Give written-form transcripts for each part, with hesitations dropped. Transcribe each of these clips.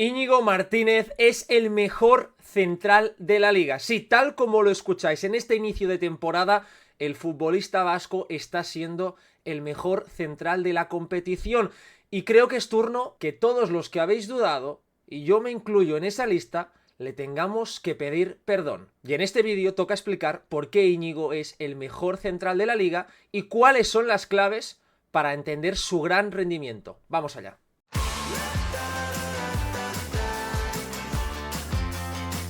Íñigo Martínez es el mejor central de la liga. Sí, tal como lo escucháis, en este inicio de temporada, el futbolista vasco está siendo el mejor central de la competición. Y creo que es turno que todos los que habéis dudado, y yo me incluyo en esa lista, le tengamos que pedir perdón. Y en este vídeo toca explicar por qué Íñigo es el mejor central de la liga y cuáles son las claves para entender su gran rendimiento. Vamos allá.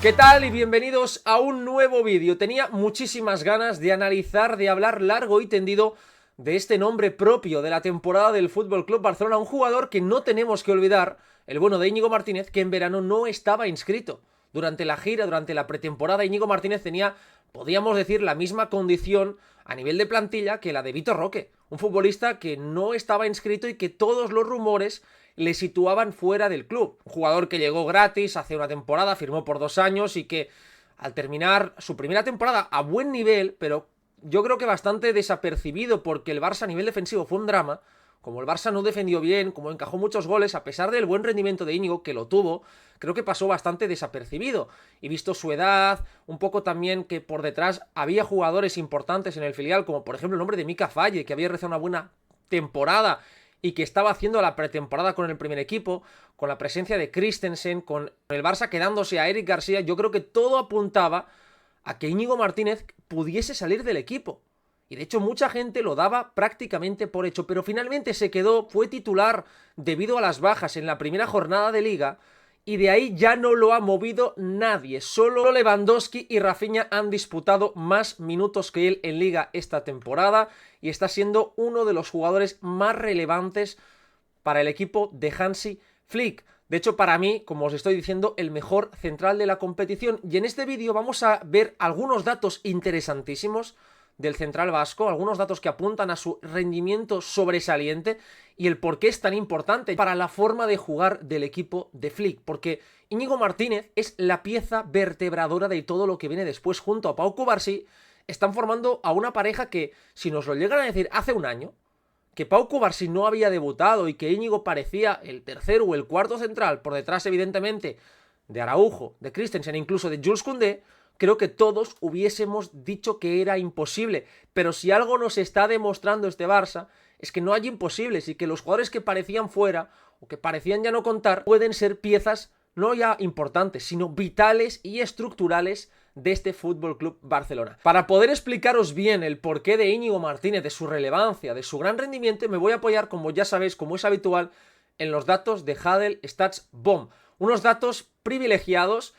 ¿Qué tal? Y bienvenidos a un nuevo vídeo. Tenía muchísimas ganas de analizar, de hablar largo y tendido de este nombre propio de la temporada del FC Barcelona, un jugador que no tenemos que olvidar, el bueno de Íñigo Martínez, que en verano no estaba inscrito. Durante la gira, durante la pretemporada, Íñigo Martínez tenía, podríamos decir, la misma condición a nivel de plantilla que la de Vitor Roque, un futbolista que no estaba inscrito y que todos los rumores le situaban fuera del club. Un jugador que llegó gratis hace una temporada, firmó por 2 años y que al terminar su primera temporada a buen nivel, pero yo creo que bastante desapercibido porque el Barça a nivel defensivo fue un drama, como el Barça no defendió bien, como encajó muchos goles, a pesar del buen rendimiento de Íñigo, que lo tuvo, creo que pasó bastante desapercibido. Y visto su edad, un poco también que por detrás había jugadores importantes en el filial, como por ejemplo el nombre de Mika Faye, que había realizado una buena temporada y que estaba haciendo la pretemporada con el primer equipo, con la presencia de Christensen, con el Barça quedándose a Eric García, yo creo que todo apuntaba a que Íñigo Martínez pudiese salir del equipo. Y de hecho mucha gente lo daba prácticamente por hecho, pero finalmente se quedó, fue titular debido a las bajas en la primera jornada de liga, y de ahí ya no lo ha movido nadie. Solo Lewandowski y Rafinha han disputado más minutos que él en liga esta temporada y está siendo uno de los jugadores más relevantes para el equipo de Hansi Flick. De hecho, para mí, como os estoy diciendo, el mejor central de la competición. Y en este vídeo vamos a ver algunos datos interesantísimos del central vasco, algunos datos que apuntan a su rendimiento sobresaliente y el por qué es tan importante para la forma de jugar del equipo de Flick, porque Íñigo Martínez es la pieza vertebradora de todo lo que viene después. Junto a Pau Cubarsí están formando a una pareja que, si nos lo llegan a decir hace un año, que Pau Cubarsí no había debutado y que Íñigo parecía el tercer o el cuarto central, por detrás evidentemente de Araujo, de Christensen e incluso de Jules Koundé, creo que todos hubiésemos dicho que era imposible. Pero si algo nos está demostrando este Barça, es que no hay imposibles y que los jugadores que parecían fuera o que parecían ya no contar pueden ser piezas no ya importantes, sino vitales y estructurales de este FC Barcelona. Para poder explicaros bien el porqué de Íñigo Martínez, de su relevancia, de su gran rendimiento, me voy a apoyar, como ya sabéis, como es habitual, en los datos de Huddle Stats Bomb. Unos datos privilegiados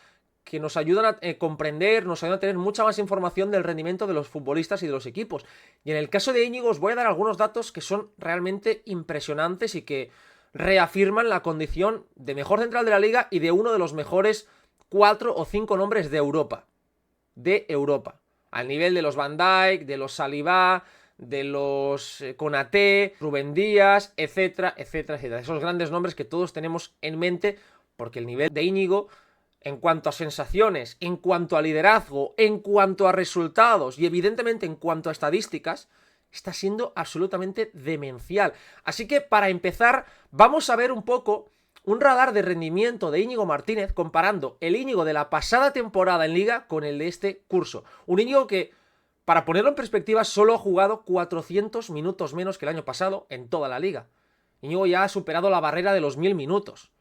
que nos ayudan a comprender, nos ayudan a tener mucha más información del rendimiento de los futbolistas y de los equipos. Y en el caso de Íñigo os voy a dar algunos datos que son realmente impresionantes y que reafirman la condición de mejor central de la liga y de uno de los mejores 4 o 5 nombres de Europa. Al nivel de los Van Dijk, de los Saliba, de los Konaté, Rubén Díaz, etcétera, etcétera, etcétera. Esos grandes nombres que todos tenemos en mente porque el nivel de Íñigo, en cuanto a sensaciones, en cuanto a liderazgo, en cuanto a resultados y evidentemente en cuanto a estadísticas, está siendo absolutamente demencial. Así que para empezar vamos a ver un poco un radar de rendimiento de Íñigo Martínez comparando el Íñigo de la pasada temporada en liga con el de este curso. Un Íñigo que, para ponerlo en perspectiva, solo ha jugado 400 minutos menos que el año pasado en toda la liga. Íñigo ya ha superado la barrera de los 1000 minutos.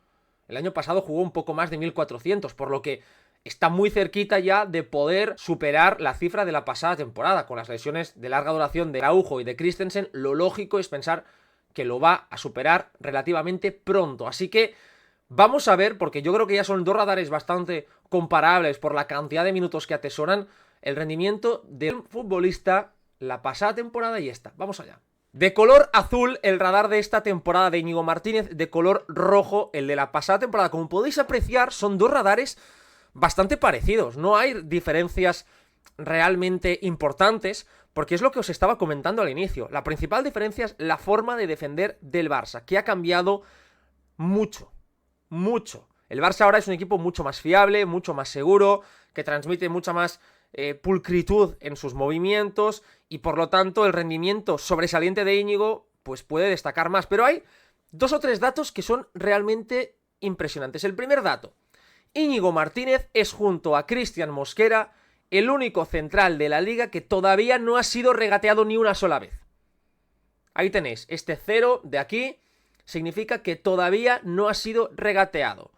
El año pasado jugó un poco más de 1400, por lo que está muy cerquita ya de poder superar la cifra de la pasada temporada. Con las lesiones de larga duración de Araujo y de Christensen, lo lógico es pensar que lo va a superar relativamente pronto. Así que vamos a ver, porque yo creo que ya son dos radares bastante comparables por la cantidad de minutos que atesoran, el rendimiento del futbolista la pasada temporada y esta. Vamos allá. De color azul el radar de esta temporada de Íñigo Martínez, de color rojo el de la pasada temporada. Como podéis apreciar, son dos radares bastante parecidos, no hay diferencias realmente importantes, porque es lo que os estaba comentando al inicio. La principal diferencia es la forma de defender del Barça, que ha cambiado mucho, mucho. El Barça ahora es un equipo mucho más fiable, mucho más seguro, que transmite mucha más pulcritud en sus movimientos y por lo tanto el rendimiento sobresaliente de Íñigo pues puede destacar más. Pero hay dos o tres datos que son realmente impresionantes. El primer dato: Íñigo Martínez es, junto a Cristian Mosquera, el único central de la liga que todavía no ha sido regateado ni una sola vez. Ahí tenéis, este 0 de aquí significa que todavía no ha sido regateado.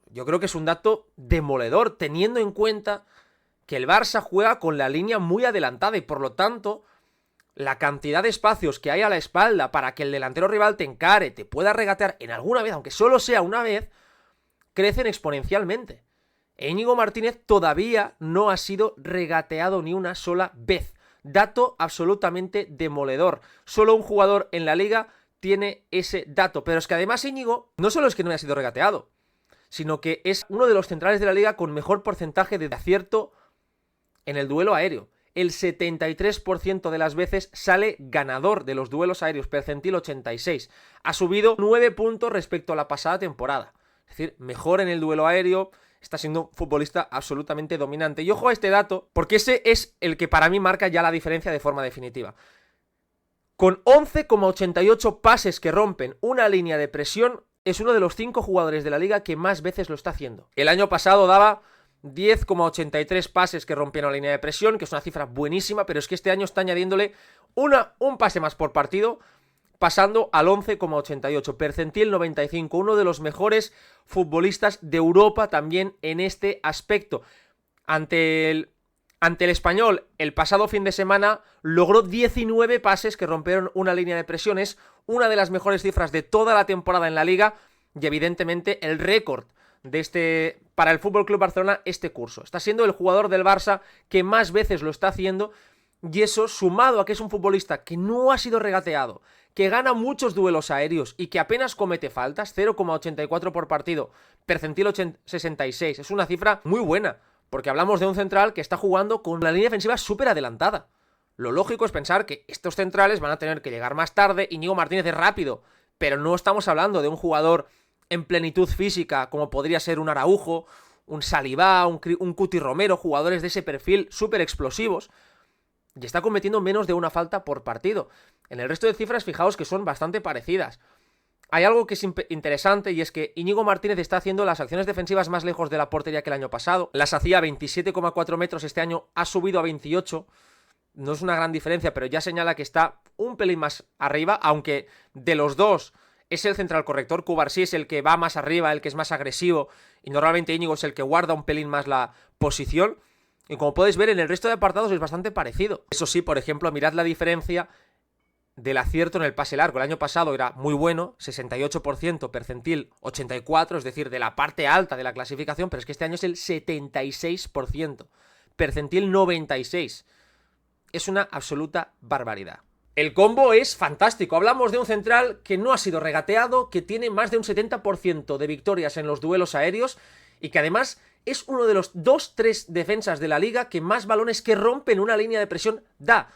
Yo creo que es un dato demoledor, teniendo en cuenta que el Barça juega con la línea muy adelantada y por lo tanto la cantidad de espacios que hay a la espalda para que el delantero rival te encare, te pueda regatear en alguna vez, aunque solo sea una vez, crecen exponencialmente. Íñigo Martínez todavía no ha sido regateado ni una sola vez. Dato absolutamente demoledor. Solo un jugador en la liga tiene ese dato. Pero es que además Íñigo no solo es que no haya sido regateado, sino que es uno de los centrales de la liga con mejor porcentaje de acierto en el duelo aéreo. El 73% de las veces sale ganador de los duelos aéreos, percentil 86. Ha subido 9 puntos respecto a la pasada temporada. Es decir, mejor en el duelo aéreo, está siendo un futbolista absolutamente dominante. Y ojo a este dato, porque ese es el que para mí marca ya la diferencia de forma definitiva. Con 11,88 pases que rompen una línea de presión, es uno de los 5 jugadores de la liga que más veces lo está haciendo. El año pasado daba 10,83 pases que rompieron la línea de presión, que es una cifra buenísima, pero es que este año está añadiéndole un pase más por partido, pasando al 11,88, percentil 95, uno de los mejores futbolistas de Europa también en este aspecto. Ante el Español, el pasado fin de semana logró 19 pases que rompieron una línea de presión, es una de las mejores cifras de toda la temporada en la liga y evidentemente el récord de para el FC Barcelona este curso. Está siendo el jugador del Barça que más veces lo está haciendo. Y eso, sumado a que es un futbolista que no ha sido regateado, que gana muchos duelos aéreos y que apenas comete faltas, 0,84 por partido, percentil 66, es una cifra muy buena, porque hablamos de un central que está jugando con la línea defensiva súper adelantada. Lo lógico es pensar que estos centrales van a tener que llegar más tarde. Íñigo Martínez es rápido, pero no estamos hablando de un jugador en plenitud física como podría ser un Araujo, un Salivá, un Cuti Romero, jugadores de ese perfil súper explosivos. Y está cometiendo menos de una falta por partido. En el resto de cifras, fijaos que son bastante parecidas. Hay algo que es interesante y es que Íñigo Martínez está haciendo las acciones defensivas más lejos de la portería que el año pasado. Las hacía a 27,4 metros, este año ha subido a 28. No es una gran diferencia, pero ya señala que está un pelín más arriba, aunque de los dos es el central corrector. Cubarsí es el que va más arriba, el que es más agresivo, y normalmente Íñigo es el que guarda un pelín más la posición. Y como podéis ver, en el resto de apartados es bastante parecido. Eso sí, por ejemplo, mirad la diferencia del acierto en el pase largo. El año pasado era muy bueno, 68%, percentil 84, es decir, de la parte alta de la clasificación, pero es que este año es el 76%, percentil 96. Es una absoluta barbaridad. El combo es fantástico. Hablamos de un central que no ha sido regateado, que tiene más de un 70% de victorias en los duelos aéreos y que además es uno de los 2-3 defensas de la liga que más balones que rompen una línea de presión da.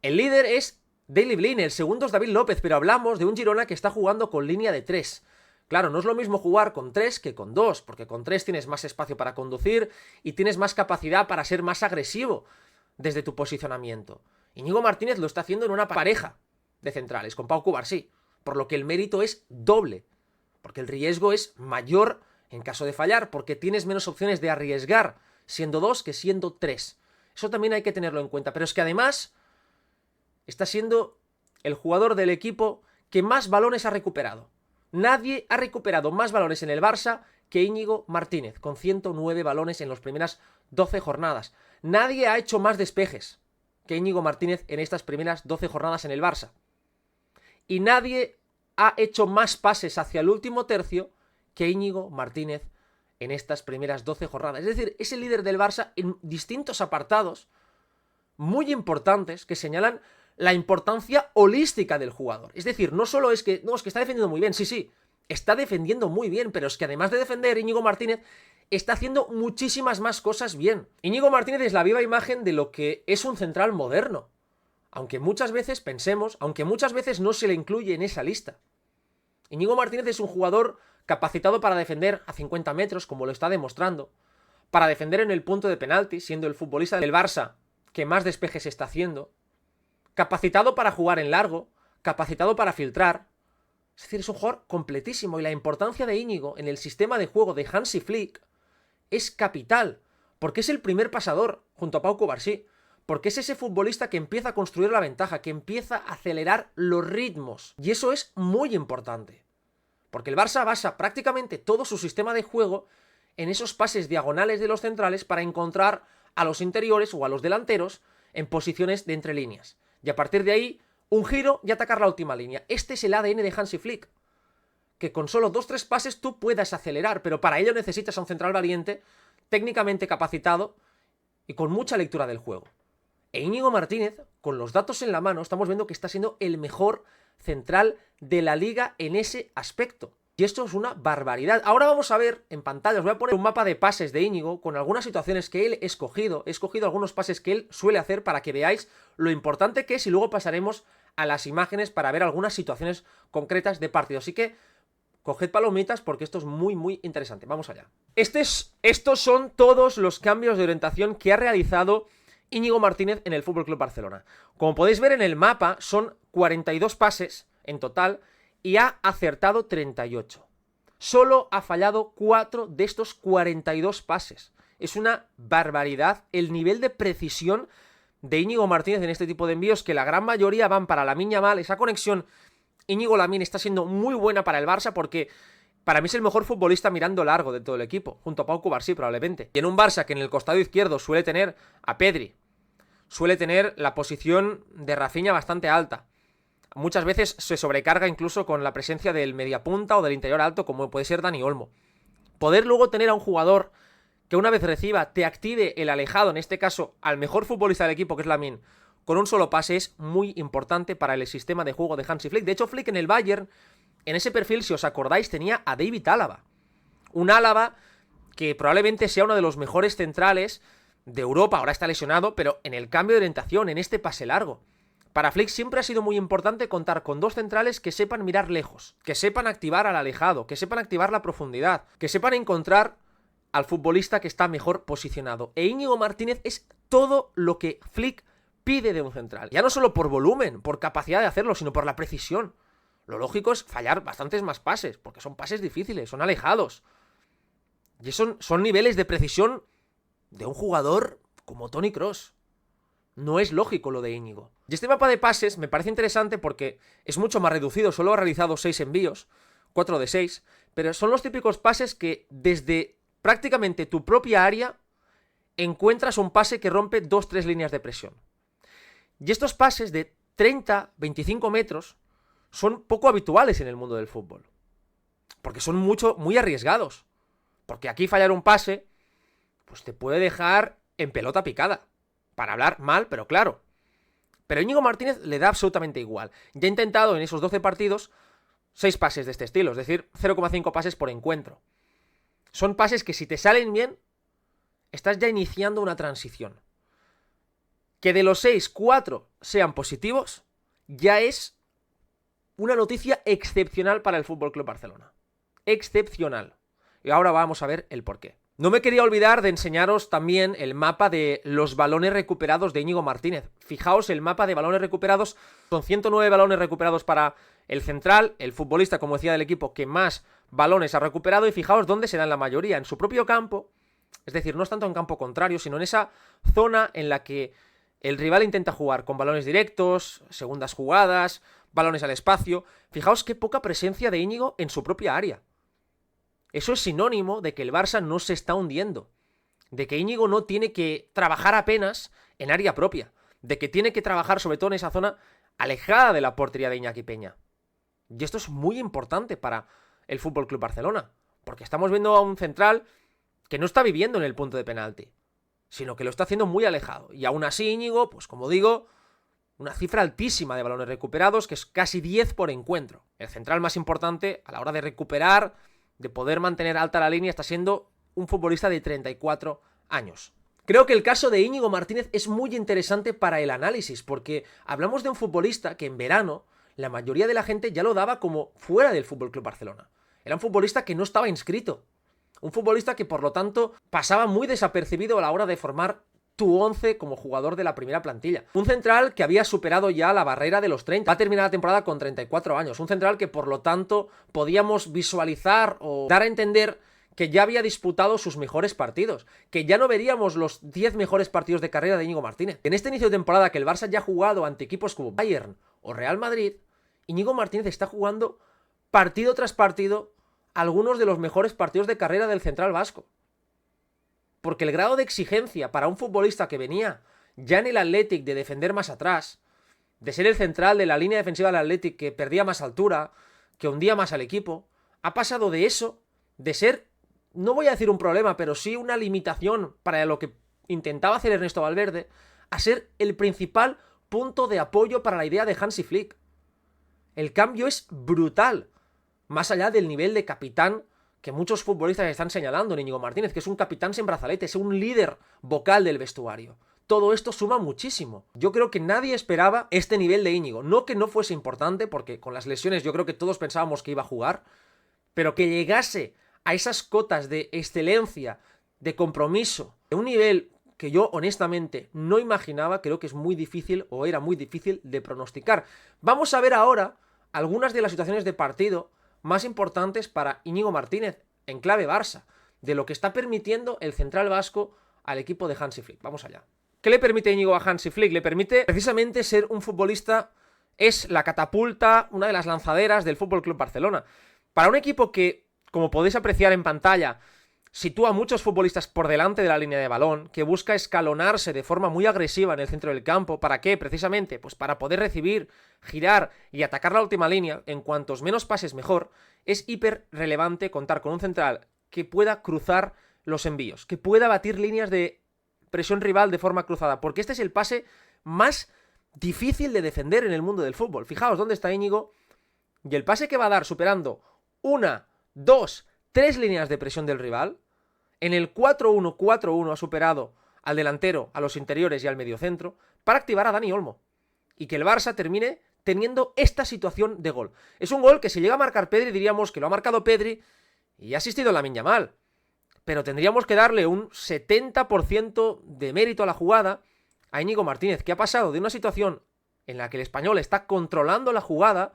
El líder es Daley Blind, el segundo es David López, pero hablamos de un Girona que está jugando con línea de 3. Claro, no es lo mismo jugar con 3 que con 2, porque con 3 tienes más espacio para conducir y tienes más capacidad para ser más agresivo desde tu posicionamiento. Íñigo Martínez lo está haciendo en una pareja de centrales, con Pau Cubarsí, por lo que el mérito es doble, porque el riesgo es mayor en caso de fallar, porque tienes menos opciones de arriesgar siendo 2 que siendo 3. Eso también hay que tenerlo en cuenta, pero es que además está siendo el jugador del equipo que más balones ha recuperado. Nadie ha recuperado más balones en el Barça que Íñigo Martínez, con 109 balones en las primeras 12 jornadas. Nadie ha hecho más despejes que Íñigo Martínez en estas primeras 12 jornadas en el Barça. Y nadie ha hecho más pases hacia el último tercio que Íñigo Martínez en estas primeras 12 jornadas. Es decir, es el líder del Barça en distintos apartados muy importantes que señalan la importancia holística del jugador. Es decir, no solo es que está defendiendo muy bien, sí, está defendiendo muy bien, pero es que además de defender, Íñigo Martínez está haciendo muchísimas más cosas bien. Íñigo Martínez es la viva imagen de lo que es un central moderno, aunque muchas veces no se le incluye en esa lista. Íñigo Martínez es un jugador capacitado para defender a 50 metros, como lo está demostrando, para defender en el punto de penalti, siendo el futbolista del Barça que más despejes está haciendo, capacitado para jugar en largo, capacitado para filtrar, Es decir, es un jugador completísimo y la importancia de Íñigo en el sistema de juego de Hansi Flick es capital, porque es el primer pasador junto a Pau Cubarsí, porque es ese futbolista que empieza a construir la ventaja, que empieza a acelerar los ritmos, y eso es muy importante, porque el Barça basa prácticamente todo su sistema de juego en esos pases diagonales de los centrales para encontrar a los interiores o a los delanteros en posiciones de entre líneas, y a partir de ahí un giro y atacar la última línea. Este es el ADN de Hansi Flick, que con solo 2-3 pases tú puedas acelerar, pero para ello necesitas a un central valiente, técnicamente capacitado y con mucha lectura del juego. E Íñigo Martínez, con los datos en la mano, estamos viendo que está siendo el mejor central de la liga en ese aspecto. Y esto es una barbaridad. Ahora vamos a ver en pantalla, os voy a poner un mapa de pases de Íñigo con algunas situaciones que él he escogido. He escogido algunos pases que él suele hacer para que veáis lo importante que es y luego pasaremos a las imágenes para ver algunas situaciones concretas de partido. Así que coged palomitas porque esto es muy, muy interesante. Vamos allá. Estos son todos los cambios de orientación que ha realizado Íñigo Martínez en el FC Barcelona. Como podéis ver en el mapa, son 42 pases en total y ha acertado 38. Solo ha fallado 4 de estos 42 pases. Es una barbaridad el nivel de precisión de Íñigo Martínez en este tipo de envíos, que la gran mayoría van para Lamine Yamal. Esa conexión Íñigo-Lamine está siendo muy buena para el Barça porque para mí es el mejor futbolista mirando largo de todo el equipo, junto a Pau Cubarsí probablemente. Y en un Barça que en el costado izquierdo suele tener a Pedri, suele tener la posición de Rafinha bastante alta. Muchas veces se sobrecarga incluso con la presencia del mediapunta o del interior alto, como puede ser Dani Olmo. Poder luego tener a un jugador que una vez reciba te active el alejado, en este caso al mejor futbolista del equipo, que es Lamine, con un solo pase, es muy importante para el sistema de juego de Hansi Flick. De hecho, Flick en el Bayern, en ese perfil, si os acordáis, tenía a David Álava. Un Álava que probablemente sea uno de los mejores centrales de Europa, ahora está lesionado, pero en el cambio de orientación, en este pase largo. Para Flick siempre ha sido muy importante contar con dos centrales que sepan mirar lejos, que sepan activar al alejado, que sepan activar la profundidad, que sepan encontrar al futbolista que está mejor posicionado. E Íñigo Martínez es todo lo que Flick pide de un central. Ya no solo por volumen, por capacidad de hacerlo, sino por la precisión. Lo lógico es fallar bastantes más pases, porque son pases difíciles, son alejados. Y son niveles de precisión de un jugador como Toni Kroos. No es lógico lo de Íñigo. Y este mapa de pases me parece interesante porque es mucho más reducido. Solo ha realizado 6 envíos, 4 de 6, pero son los típicos pases que desde prácticamente tu propia área encuentras un pase que rompe 2-3 líneas de presión. Y estos pases de 30-25 metros son poco habituales en el mundo del fútbol. Porque son muy arriesgados. Porque aquí fallar un pase, pues te puede dejar en pelota picada. Para hablar mal, pero claro. Pero Íñigo Martínez le da absolutamente igual. Ya ha intentado en esos 12 partidos 6 pases de este estilo, es decir, 0,5 pases por encuentro. Son pases que si te salen bien, estás ya iniciando una transición. Que de los 6, 4 sean positivos, ya es una noticia excepcional para el FC Barcelona. Excepcional. Y ahora vamos a ver el porqué. No me quería olvidar de enseñaros también el mapa de los balones recuperados de Íñigo Martínez. Fijaos, el mapa de balones recuperados, son 109 balones recuperados para el central, el futbolista, como decía, del equipo que más balones ha recuperado, y fijaos dónde se dan la mayoría, en su propio campo, es decir, no es tanto en campo contrario, sino en esa zona en la que el rival intenta jugar con balones directos, segundas jugadas, balones al espacio. Fijaos qué poca presencia de Íñigo en su propia área. Eso es sinónimo de que el Barça no se está hundiendo, de que Íñigo no tiene que trabajar apenas en área propia, de que tiene que trabajar sobre todo en esa zona alejada de la portería de Iñaki Peña. Y esto es muy importante para el FC Barcelona, porque estamos viendo a un central que no está viviendo en el punto de penalti, sino que lo está haciendo muy alejado. Y aún así Íñigo, pues como digo, una cifra altísima de balones recuperados, que es casi 10 por encuentro. El central más importante a la hora de recuperar, de poder mantener alta la línea, está siendo un futbolista de 34 años. Creo que el caso de Íñigo Martínez es muy interesante para el análisis, porque hablamos de un futbolista que en verano la mayoría de la gente ya lo daba como fuera del FC Barcelona. Era un futbolista que no estaba inscrito. Un futbolista que, por lo tanto, pasaba muy desapercibido a la hora de formar tu 11 como jugador de la primera plantilla. Un central que había superado ya la barrera de los 30. Va a terminar la temporada con 34 años. Un central que por lo tanto podíamos visualizar o dar a entender que ya había disputado sus mejores partidos, que ya no veríamos los 10 mejores partidos de carrera de Íñigo Martínez. En este inicio de temporada que el Barça ya ha jugado ante equipos como Bayern o Real Madrid, Íñigo Martínez está jugando partido tras partido algunos de los mejores partidos de carrera del central vasco. Porque el grado de exigencia para un futbolista que venía ya en el Athletic de defender más atrás, de ser el central de la línea defensiva del Athletic que perdía más altura, que hundía más al equipo, ha pasado de eso, de ser, no voy a decir un problema, pero sí una limitación para lo que intentaba hacer Ernesto Valverde, a ser el principal punto de apoyo para la idea de Hansi Flick. El cambio es brutal, más allá del nivel de capitán que muchos futbolistas están señalando en Íñigo Martínez, que es un capitán sin brazalete, es un líder vocal del vestuario. Todo esto suma muchísimo. Yo creo que nadie esperaba este nivel de Íñigo. No que no fuese importante, porque con las lesiones yo creo que todos pensábamos que iba a jugar, pero que llegase a esas cotas de excelencia, de compromiso, de un nivel que yo honestamente no imaginaba, creo que es muy difícil o era muy difícil de pronosticar. Vamos a ver ahora algunas de las situaciones de partido más importantes para Íñigo Martínez en clave Barça, de lo que está permitiendo el central vasco al equipo de Hansi Flick. Vamos allá. ¿Qué le permite Íñigo a Hansi Flick? Le permite precisamente ser un futbolista, es la catapulta, una de las lanzaderas del FC Barcelona. Para un equipo que, como podéis apreciar en pantalla, sitúa a muchos futbolistas por delante de la línea de balón, que busca escalonarse de forma muy agresiva en el centro del campo. ¿Para qué? Precisamente, pues para poder recibir, girar y atacar la última línea, en cuantos menos pases mejor. Es hiper relevante contar con un central que pueda cruzar los envíos, que pueda batir líneas de presión rival de forma cruzada, porque este es el pase más difícil de defender en el mundo del fútbol. Fijaos dónde está Íñigo, y el pase que va a dar superando 1, 2, 3 líneas de presión del rival. En el 4-1-4-1 ha superado al delantero, a los interiores y al mediocentro para activar a Dani Olmo. Y que el Barça termine teniendo esta situación de gol. Es un gol que si llega a marcar Pedri diríamos que lo ha marcado Pedri y ha asistido Lamine Yamal. Pero tendríamos que darle un 70% de mérito a la jugada a Íñigo Martínez, que ha pasado de una situación en la que el español está controlando la jugada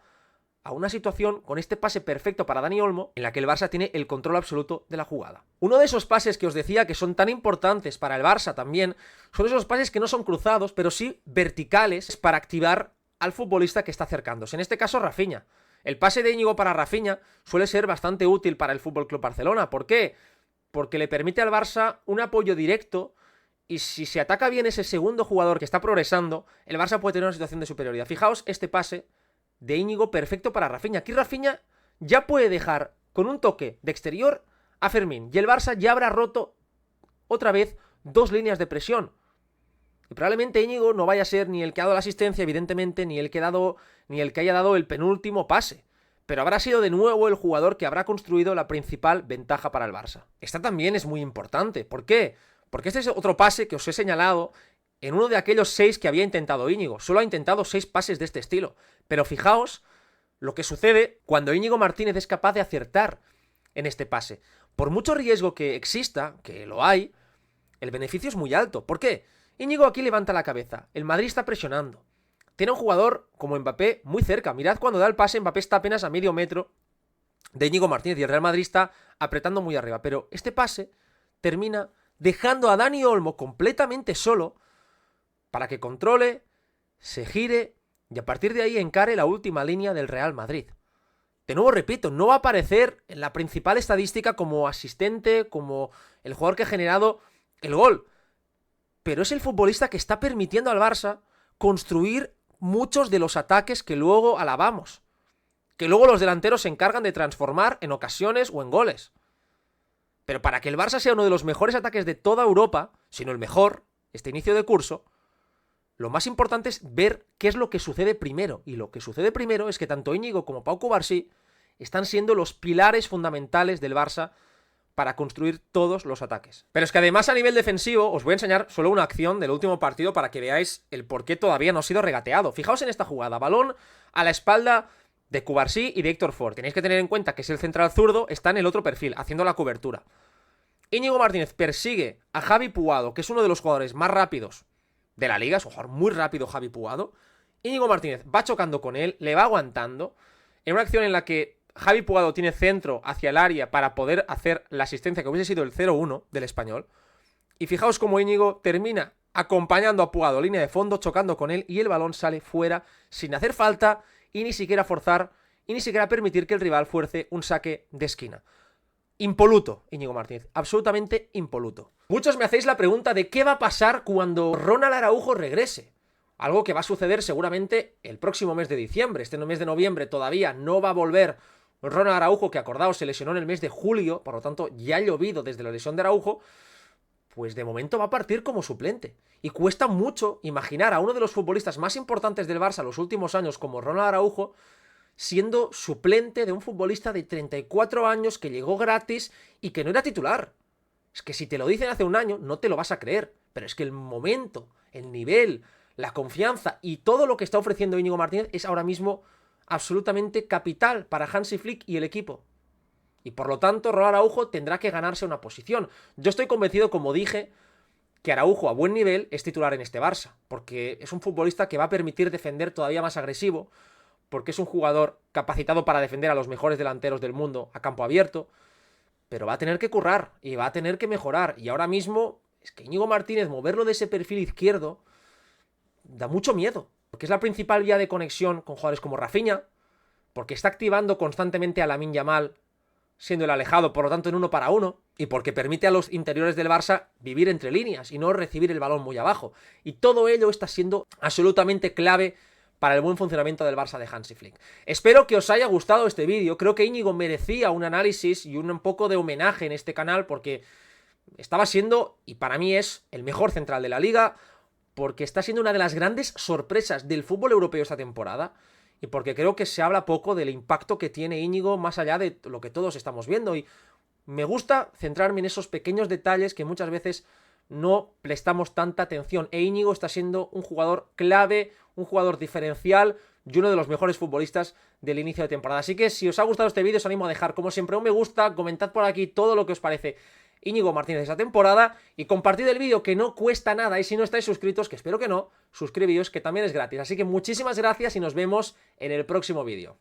a una situación con este pase perfecto para Dani Olmo, en la que el Barça tiene el control absoluto de la jugada. Uno de esos pases que os decía que son tan importantes para el Barça también, son esos pases que no son cruzados, pero sí verticales para activar al futbolista que está acercándose. En este caso, Rafinha. El pase de Íñigo para Rafinha suele ser bastante útil para el FC Barcelona. ¿Por qué? Porque le permite al Barça un apoyo directo, y si se ataca bien ese segundo jugador que está progresando, el Barça puede tener una situación de superioridad. Fijaos este pase de Íñigo perfecto para Rafinha. Aquí Rafinha ya puede dejar con un toque de exterior a Fermín, y el Barça ya habrá roto otra vez 2 líneas de presión. Y probablemente Íñigo no vaya a ser ni el que ha dado la asistencia, evidentemente, ni el que haya dado el penúltimo pase. Pero habrá sido de nuevo el jugador que habrá construido la principal ventaja para el Barça. Esta también es muy importante. ¿Por qué? Porque este es otro pase que os he señalado en uno de aquellos 6 que había intentado Íñigo. Solo ha intentado 6 pases de este estilo. Pero fijaos lo que sucede cuando Íñigo Martínez es capaz de acertar en este pase. Por mucho riesgo que exista, que lo hay, el beneficio es muy alto. ¿Por qué? Íñigo aquí levanta la cabeza. El Madrid está presionando. Tiene un jugador como Mbappé muy cerca. Mirad cuando da el pase, Mbappé está apenas a medio metro de Íñigo Martínez y el Real Madrid está apretando muy arriba. Pero este pase termina dejando a Dani Olmo completamente solo para que controle, se gire y a partir de ahí encare la última línea del Real Madrid. De nuevo repito, no va a aparecer en la principal estadística como asistente, como el jugador que ha generado el gol, pero es el futbolista que está permitiendo al Barça construir muchos de los ataques que luego alabamos, que luego los delanteros se encargan de transformar en ocasiones o en goles. Pero para que el Barça sea uno de los mejores ataques de toda Europa, si no el mejor, este inicio de curso, lo más importante es ver qué es lo que sucede primero. Y lo que sucede primero es que tanto Íñigo como Pau Cubarsí están siendo los pilares fundamentales del Barça para construir todos los ataques. Pero es que además a nivel defensivo os voy a enseñar solo una acción del último partido para que veáis el por qué todavía no ha sido regateado. Fijaos en esta jugada, balón a la espalda de Cubarsí y de Héctor Ford. Tenéis que tener en cuenta que si el central zurdo está en el otro perfil, haciendo la cobertura. Íñigo Martínez persigue a Javi Puado, que es uno de los jugadores más rápidos de la liga, es un jugador muy rápido Javi Puado. Íñigo Martínez va chocando con él, le va aguantando, en una acción en la que Javi Puado tiene centro hacia el área para poder hacer la asistencia que hubiese sido el 0-1 del Español. Y fijaos cómo Íñigo termina acompañando a Puado, línea de fondo, chocando con él, y el balón sale fuera sin hacer falta y ni siquiera forzar y ni siquiera permitir que el rival fuerce un saque de esquina. Impoluto, Íñigo Martínez, absolutamente impoluto. Muchos me hacéis la pregunta de qué va a pasar cuando Ronald Araujo regrese. Algo que va a suceder seguramente el próximo mes de diciembre. Este mes de noviembre todavía no va a volver Ronald Araujo, que acordaos se lesionó en el mes de julio, por lo tanto ya ha llovido desde la lesión de Araujo. Pues de momento va a partir como suplente. Y cuesta mucho imaginar a uno de los futbolistas más importantes del Barça los últimos años como Ronald Araujo siendo suplente de un futbolista de 34 años que llegó gratis y que no era titular. Es que si te lo dicen hace un año no te lo vas a creer, pero es que el momento, el nivel, la confianza y todo lo que está ofreciendo Íñigo Martínez es ahora mismo absolutamente capital para Hansi Flick y el equipo. Y por lo tanto, Ronald Araujo tendrá que ganarse una posición. Yo estoy convencido, como dije, que Araujo a buen nivel es titular en este Barça, porque es un futbolista que va a permitir defender todavía más agresivo, porque es un jugador capacitado para defender a los mejores delanteros del mundo a campo abierto, pero va a tener que currar y va a tener que mejorar. Y ahora mismo, es que Íñigo Martínez, moverlo de ese perfil izquierdo, da mucho miedo, porque es la principal vía de conexión con jugadores como Rafinha, porque está activando constantemente a Lamine Yamal, siendo el alejado, por lo tanto en 1 para 1, y porque permite a los interiores del Barça vivir entre líneas y no recibir el balón muy abajo. Y todo ello está siendo absolutamente clave para el buen funcionamiento del Barça de Hansi Flick. Espero que os haya gustado este vídeo. Creo que Íñigo merecía un análisis y un poco de homenaje en este canal, porque estaba siendo, y para mí es, el mejor central de la liga, porque está siendo una de las grandes sorpresas del fútbol europeo esta temporada, y porque creo que se habla poco del impacto que tiene Íñigo más allá de lo que todos estamos viendo, y me gusta centrarme en esos pequeños detalles que muchas veces no prestamos tanta atención, e Íñigo está siendo un jugador clave, un jugador diferencial y uno de los mejores futbolistas del inicio de temporada. Así que si os ha gustado este vídeo os animo a dejar como siempre un me gusta, comentad por aquí todo lo que os parece Íñigo Martínez de esta temporada y compartid el vídeo, que no cuesta nada, y si no estáis suscritos, que espero que no, suscribíos, que también es gratis. Así que muchísimas gracias y nos vemos en el próximo vídeo.